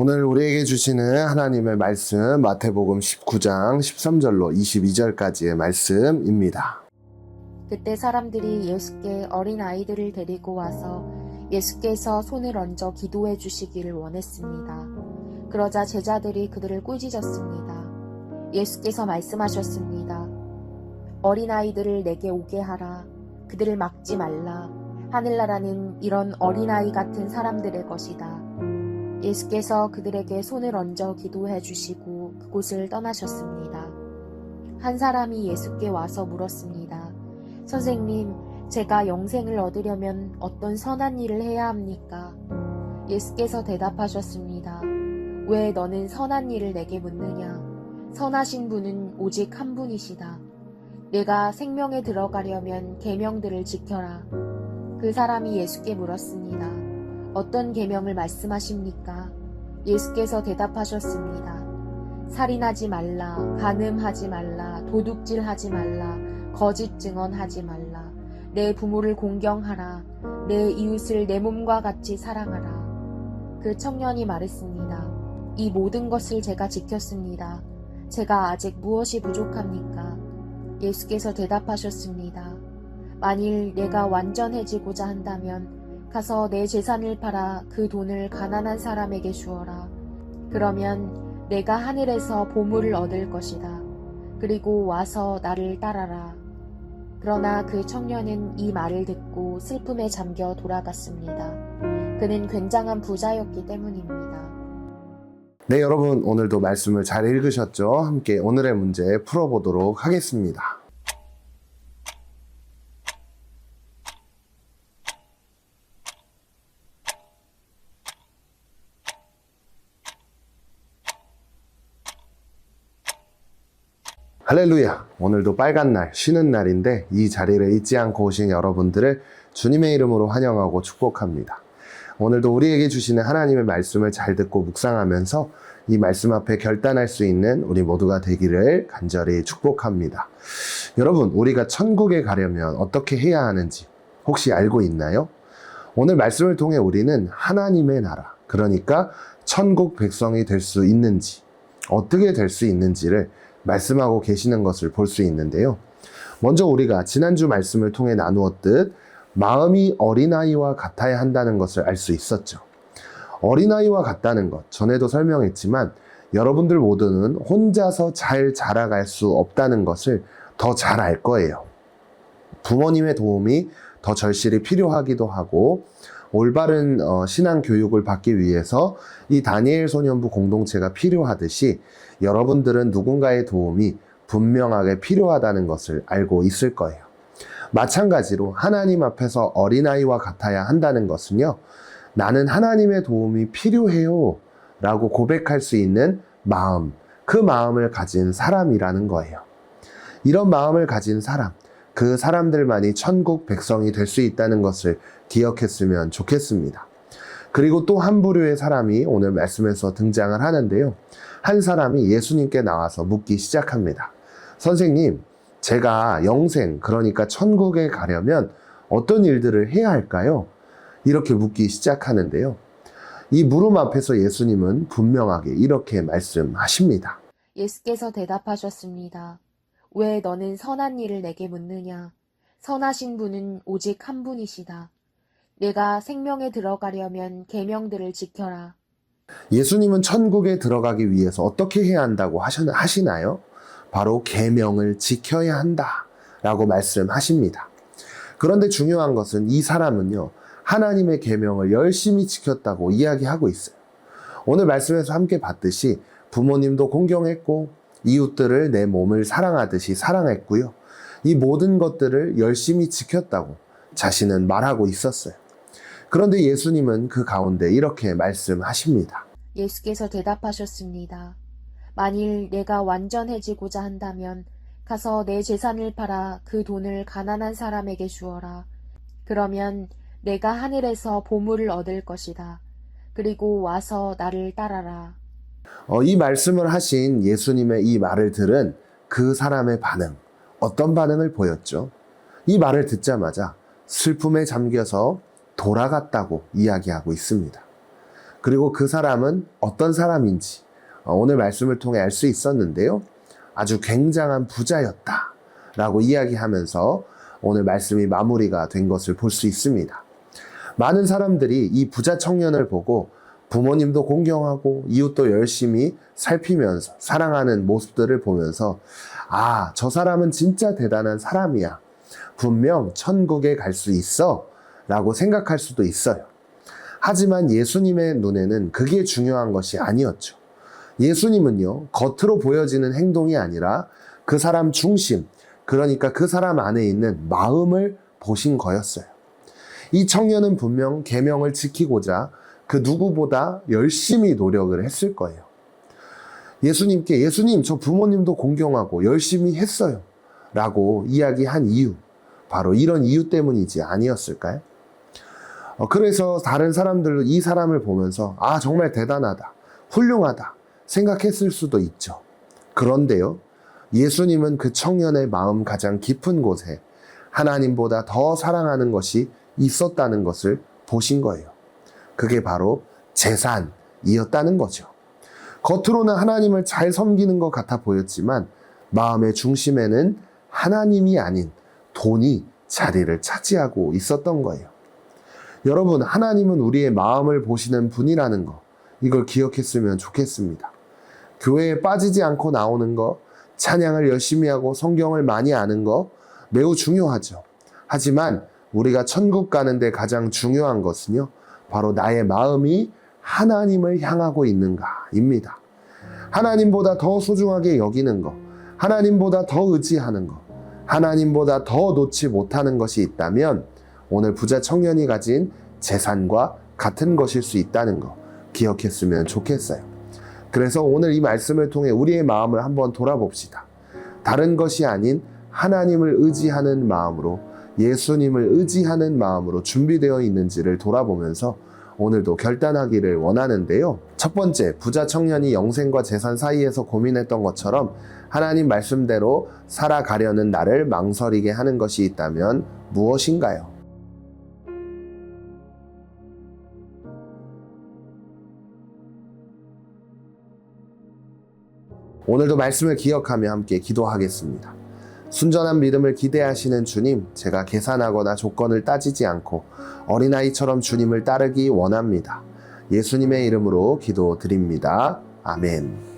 오늘 우리에게 주시는 하나님의 말씀 마태복음 19장 13절로 22절까지의 말씀입니다. 그때 사람들이 예수께 어린 아이들을 데리고 와서 예수께서 손을 얹어 기도해 주시기를 원했습니다. 그러자 제자들이 그들을 꾸짖었습니다. 예수께서 말씀하셨습니다. 어린 아이들을 내게 오게 하라. 그들을 막지 말라. 하늘나라는 이런 어린아이 같은 사람들의 것이다. 예수께서 그들에게 손을 얹어 기도해 주시고 그곳을 떠나셨습니다. 한 사람이 예수께 와서 물었습니다. 선생님, 제가 영생을 얻으려면 어떤 선한 일을 해야 합니까? 예수께서 대답하셨습니다. 왜 너는 선한 일을 내게 묻느냐? 선하신 분은 오직 한 분이시다. 내가 생명에 들어가려면 계명들을 지켜라. 그 사람이 예수께 물었습니다. 어떤 계명을 말씀하십니까? 예수께서 대답하셨습니다. 살인하지 말라, 간음하지 말라, 도둑질하지 말라, 거짓 증언하지 말라, 내 부모를 공경하라, 내 이웃을 내 몸과 같이 사랑하라. 그 청년이 말했습니다. 이 모든 것을 제가 지켰습니다. 제가 아직 무엇이 부족합니까? 예수께서 대답하셨습니다. 만일 내가 완전해지고자 한다면 가서 내 재산을 팔아 그 돈을 가난한 사람에게 주어라. 그러면 내가 하늘에서 보물을 얻을 것이다. 그리고 와서 나를 따라라. 그러나 그 청년은 이 말을 듣고 슬픔에 잠겨 돌아갔습니다. 그는 굉장한 부자였기 때문입니다. 네, 여러분 오늘도 말씀을 잘 읽으셨죠? 함께 오늘의 문제 풀어보도록 하겠습니다. 할렐루야! 오늘도 빨간 날, 쉬는 날인데 이 자리를 잊지 않고 오신 여러분들을 주님의 이름으로 환영하고 축복합니다. 오늘도 우리에게 주시는 하나님의 말씀을 잘 듣고 묵상하면서 이 말씀 앞에 결단할 수 있는 우리 모두가 되기를 간절히 축복합니다. 여러분, 우리가 천국에 가려면 어떻게 해야 하는지 혹시 알고 있나요? 오늘 말씀을 통해 우리는 하나님의 나라, 그러니까 천국 백성이 될 수 있는지, 어떻게 될 수 있는지를 말씀하고 계시는 것을 볼 수 있는데요. 먼저 우리가 지난주 말씀을 통해 나누었듯 마음이 어린아이와 같아야 한다는 것을 알 수 있었죠. 어린아이와 같다는 것, 전에도 설명했지만 여러분들 모두는 혼자서 잘 자라갈 수 없다는 것을 더 잘 알 거예요. 부모님의 도움이 더 절실히 필요하기도 하고 올바른 신앙 교육을 받기 위해서 이 다니엘 소년부 공동체가 필요하듯이 여러분들은 누군가의 도움이 분명하게 필요하다는 것을 알고 있을 거예요. 마찬가지로 하나님 앞에서 어린아이와 같아야 한다는 것은요, 나는 하나님의 도움이 필요해요 라고 고백할 수 있는 마음, 그 마음을 가진 사람이라는 거예요. 이런 마음을 가진 사람, 그 사람들만이 천국 백성이 될 수 있다는 것을 기억했으면 좋겠습니다. 그리고 또 한 부류의 사람이 오늘 말씀에서 등장을 하는데요. 한 사람이 예수님께 나와서 묻기 시작합니다. 선생님, 제가 영생, 그러니까 천국에 가려면 어떤 일들을 해야 할까요? 이렇게 묻기 시작하는데요. 이 물음 앞에서 예수님은 분명하게 이렇게 말씀하십니다. 예수께서 대답하셨습니다. 왜 너는 선한 일을 내게 묻느냐? 선하신 분은 오직 한 분이시다. 내가 생명에 들어가려면 계명들을 지켜라. 예수님은 천국에 들어가기 위해서 어떻게 해야 한다고 하시나요? 바로 계명을 지켜야 한다 라고 말씀하십니다. 그런데 중요한 것은 이 사람은요, 하나님의 계명을 열심히 지켰다고 이야기하고 있어요. 오늘 말씀에서 함께 봤듯이 부모님도 공경했고 이웃들을 내 몸을 사랑하듯이 사랑했고요. 이 모든 것들을 열심히 지켰다고 자신은 말하고 있었어요. 그런데 예수님은 그 가운데 이렇게 말씀하십니다. 예수께서 대답하셨습니다. 만일 내가 완전해지고자 한다면 가서 내 재산을 팔아 그 돈을 가난한 사람에게 주어라. 그러면 내가 하늘에서 보물을 얻을 것이다. 그리고 와서 나를 따라라. 이 말씀을 하신 예수님의 이 말을 들은 그 사람의 반응, 어떤 반응을 보였죠? 이 말을 듣자마자 슬픔에 잠겨서 돌아갔다고 이야기하고 있습니다. 그리고 그 사람은 어떤 사람인지 오늘 말씀을 통해 알 수 있었는데요. 아주 굉장한 부자였다 라고 이야기하면서 오늘 말씀이 마무리가 된 것을 볼 수 있습니다. 많은 사람들이 이 부자 청년을 보고 부모님도 공경하고 이웃도 열심히 살피면서 사랑하는 모습들을 보면서 아, 저 사람은 진짜 대단한 사람이야. 분명 천국에 갈 수 있어 라고 생각할 수도 있어요. 하지만 예수님의 눈에는 그게 중요한 것이 아니었죠. 예수님은요, 겉으로 보여지는 행동이 아니라 그 사람 중심, 그러니까 그 사람 안에 있는 마음을 보신 거였어요. 이 청년은 분명 계명을 지키고자 그 누구보다 열심히 노력을 했을 거예요. 예수님께 예수님, 저 부모님도 공경하고 열심히 했어요 라고 이야기한 이유, 바로 이런 이유 때문이지 아니었을까요? 그래서 다른 사람들도 이 사람을 보면서 아, 정말 대단하다, 훌륭하다 생각했을 수도 있죠. 그런데요, 예수님은 그 청년의 마음 가장 깊은 곳에 하나님보다 더 사랑하는 것이 있었다는 것을 보신 거예요. 그게 바로 재산이었다는 거죠. 겉으로는 하나님을 잘 섬기는 것 같아 보였지만 마음의 중심에는 하나님이 아닌 돈이 자리를 차지하고 있었던 거예요. 여러분, 하나님은 우리의 마음을 보시는 분이라는 거, 이걸 기억했으면 좋겠습니다. 교회에 빠지지 않고 나오는 거, 찬양을 열심히 하고 성경을 많이 아는 거 매우 중요하죠. 하지만 우리가 천국 가는데 가장 중요한 것은요, 바로 나의 마음이 하나님을 향하고 있는가입니다. 하나님보다 더 소중하게 여기는 것, 하나님보다 더 의지하는 것, 하나님보다 더 놓지 못하는 것이 있다면 오늘 부자 청년이 가진 재산과 같은 것일 수 있다는 거 기억했으면 좋겠어요. 그래서 오늘 이 말씀을 통해 우리의 마음을 한번 돌아봅시다. 다른 것이 아닌 하나님을 의지하는 마음으로, 예수님을 의지하는 마음으로 준비되어 있는지를 돌아보면서 오늘도 결단하기를 원하는데요. 첫 번째, 부자 청년이 영생과 재산 사이에서 고민했던 것처럼 하나님 말씀대로 살아가려는 나를 망설이게 하는 것이 있다면 무엇인가요? 오늘도 말씀을 기억하며 함께 기도하겠습니다. 순전한 믿음을 기대하시는 주님, 제가 계산하거나 조건을 따지지 않고 어린아이처럼 주님을 따르기 원합니다. 예수님의 이름으로 기도드립니다. 아멘.